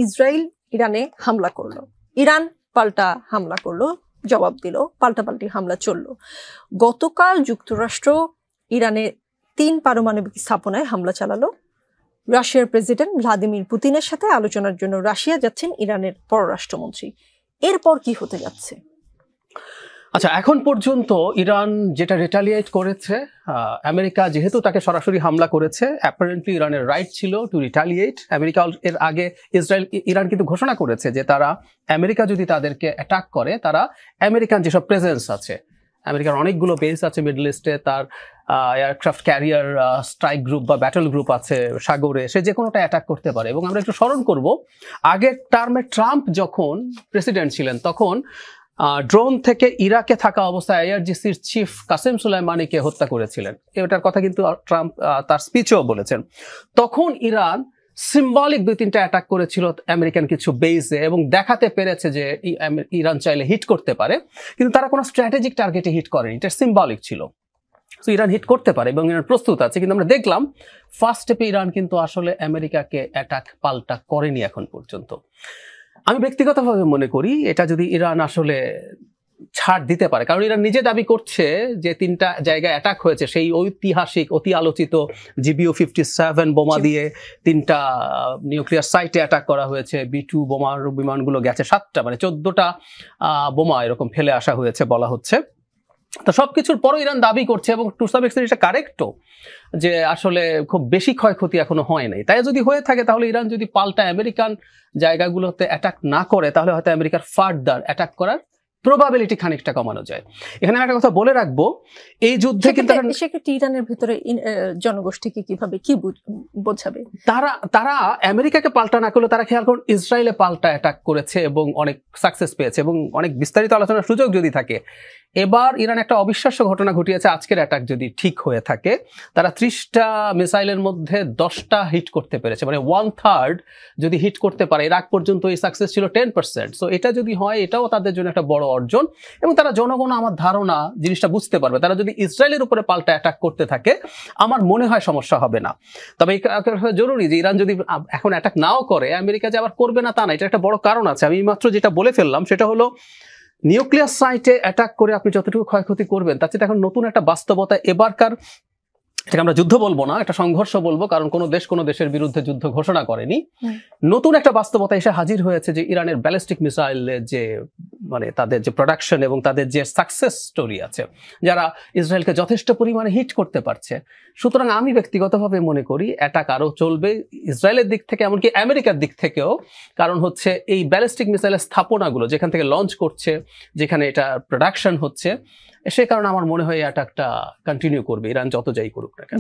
Israel ইরানে হামলা করলো, ইরান পাল্টা হামলা করলো, জবাব দিল, পাল্টাপাল্টি হামলা চললো। গতকাল যুক্তরাষ্ট্র ইরানে 3 পারমাণবিক স্থাপনায় হামলা চালালো। রাশিয়ার প্রেসিডেন্ট ভ্লাদিমির পুতিনের সাথে আলোচনার জন্য রাশিয়া যাচ্ছেন ইরানের পররাষ্ট্রমন্ত্রী। এরপর কি হতে যাচ্ছে? আচ্ছা, এখন পর্যন্ত ইরান যেটা রিটালিয়েট করেছে, আমেরিকা যেহেতু তাকে সরাসরি হামলা করেছে, অ্যাপারেন্টলি ইরানের রাইট ছিল টু রিটালিয়েট। আমেরিকা এর আগে ইরান কিন্তু ঘোষণা করেছে যে তারা আমেরিকা যদি তাদেরকে অ্যাটাক করে, তারা আমেরিকান যেসব প্রেজেন্স আছে, আমেরিকার অনেকগুলো বেস আছে মিডল ইস্টে, তার এয়ারক্রাফট ক্যারিয়ার স্ট্রাইক গ্রুপ বা ব্যাটল গ্রুপ আছে সাগরে, সে যে কোনোটা অ্যাটাক করতে পারে। এবং আমরা একটু স্মরণ করব, আগের টার্মে ট্রাম্প যখন প্রেসিডেন্ট ছিলেন তখন ড্রোন থেকে ইরাকে থাকা অবস্থায় আইআরজিসির চিফ কাসেম সুলাইমানিকে হত্যা করেছিলেন। এটার কথা কিন্তু ট্রাম্প তার স্পিচেও বলেছেন। তখন ইরান সিম্বলিক 2-3টা অ্যাটাক করেছিল আমেরিকান কিছু বেসে এবং দেখাতে পেরেছে যে ইরান চাইলে হিট করতে পারে, কিন্তু তারা কোনো স্ট্র্যাটেজিক টার্গেটে হিট করেনি, এটা সিম্বলিক ছিল। তো ইরান হিট করতে পারে এবং ইরান প্রস্তুত আছে, কিন্তু আমরা দেখলাম ফার্স্ট স্টেপে ইরান কিন্তু আসলে আমেরিকাকে অ্যাটাক পাল্টা করেনি এখন পর্যন্ত। আমি ব্যক্তিগতভাবে মনে করি এটা যদি ইরান আসলে ছাড় দিতে পারে, কারণ ইরান নিজে দাবি করছে যে 3টা জায়গায় অ্যাটাক হয়েছে, সেই ঐতিহাসিক অতি আলোচিত GBU-57 বোমা দিয়ে 3টা নিউক্লিয়ার সাইটে অ্যাটাক করা হয়েছে। B-2 বিমানগুলো গেছে 7টা, মানে 14টা বোমা এরকম ফেলে আসা হয়েছে বলা হচ্ছে। তো সবকিছুর পরও ইরান দাবি করছে, এবং টু সাম এক্সটেন্ট এটা কারেক্টও, যে আসলে খুব বেশি ক্ষয়ক্ষতি এখনো হয় নাই। তাই যদি হয়ে থাকে তাহলে ইরান যদি পাল্টা আমেরিকান জায়গাগুলোতে অ্যাটাক না করে, তাহলে হয়তো আমেরিকার ফার্দার অ্যাটাক করার প্রবাবিলিটি খানিকটা কমানো যায়। এখানে একটা কথা বলে রাখবো, এই যুদ্ধে কিন্তু সেক্ষেত্রে ইরানের ভিতরে জনগোষ্ঠীকে কিভাবে কি বোঝাবে? তারা আমেরিকাকে পাল্টা না করলে তারা খেয়াল করুন ইসরায়েলে পাল্টা অ্যাটাক করেছে এবং অনেক সাকসেস পেয়েছে, এবং অনেক বিস্তারিত আলোচনার সুযোগ যদি থাকে। এবার ইরান একটা অবিশ্বাস্য ঘটনা ঘটিয়েছে, আজকের অ্যাটাক যদি ঠিক হয়ে থাকে, তারা 30টা মিসাইলের মধ্যে 10টা হিট করতে পেরেছে, মানে 1/3 যদি হিট করতে পারে। এর আগ পর্যন্ত এই সাকসেস ছিল 10%। সো এটা যদি হয়, এটাও তাদের জন্য একটা বড় অর্জন, এবং তারা জনগণ আমার ধারণা জিনিসটা বুঝতে পারবে। তারা যদি ইসরায়েলের উপরে পাল্টা অ্যাটাক করতে থাকে, আমার মনে হয় সমস্যা হবে না। তবে এই জরুরি যে ইরান যদি এখন অ্যাটাক নাও করে, আমেরিকা যে আবার করবে না তা না, এটা একটা বড় কারণ আছে। আমি মাত্র যেটা বলে ফেললাম সেটা হলো, নিউক্লিয়ার সাইটে অ্যাটাক করে আপনি যতটুকু ক্ষয়ক্ষতি করবেন তার চেয়ে এখন নতুন একটা বাস্তবতা, এবারকার এটাকে আমরা যুদ্ধ বলবো না, একটা সংঘর্ষ বলবো, কারণ কোনো দেশ কোনো দেশের বিরুদ্ধে যুদ্ধ ঘোষণা করেনি। নতুন একটা বাস্তবতা এসে হাজির হয়েছে যে ইরানের ব্যালিস্টিক মিসাইলের যে মানে তাদের যে প্রোডাকশন এবং তাদের যে সাকসেস স্টোরি আছে, যারা ইসরায়েলকে যথেষ্ট পরিমাণে হিট করতে পারছে। সুতরাং আমি ব্যক্তিগতভাবে মনে করি অ্যাটাক আরও চলবে ইসরায়েলের দিক থেকে, এমনকি আমেরিকার দিক থেকেও। কারণ হচ্ছে এই ব্যালিস্টিক মিসাইলের স্থাপনাগুলো যেখান থেকে লঞ্চ করছে, যেখানে এটা প্রোডাকশন হচ্ছে, সে কারণে আমার মনে হয় অ্যাটাকটা কন্টিনিউ করবে ইরান যত যাই করুক না কেন।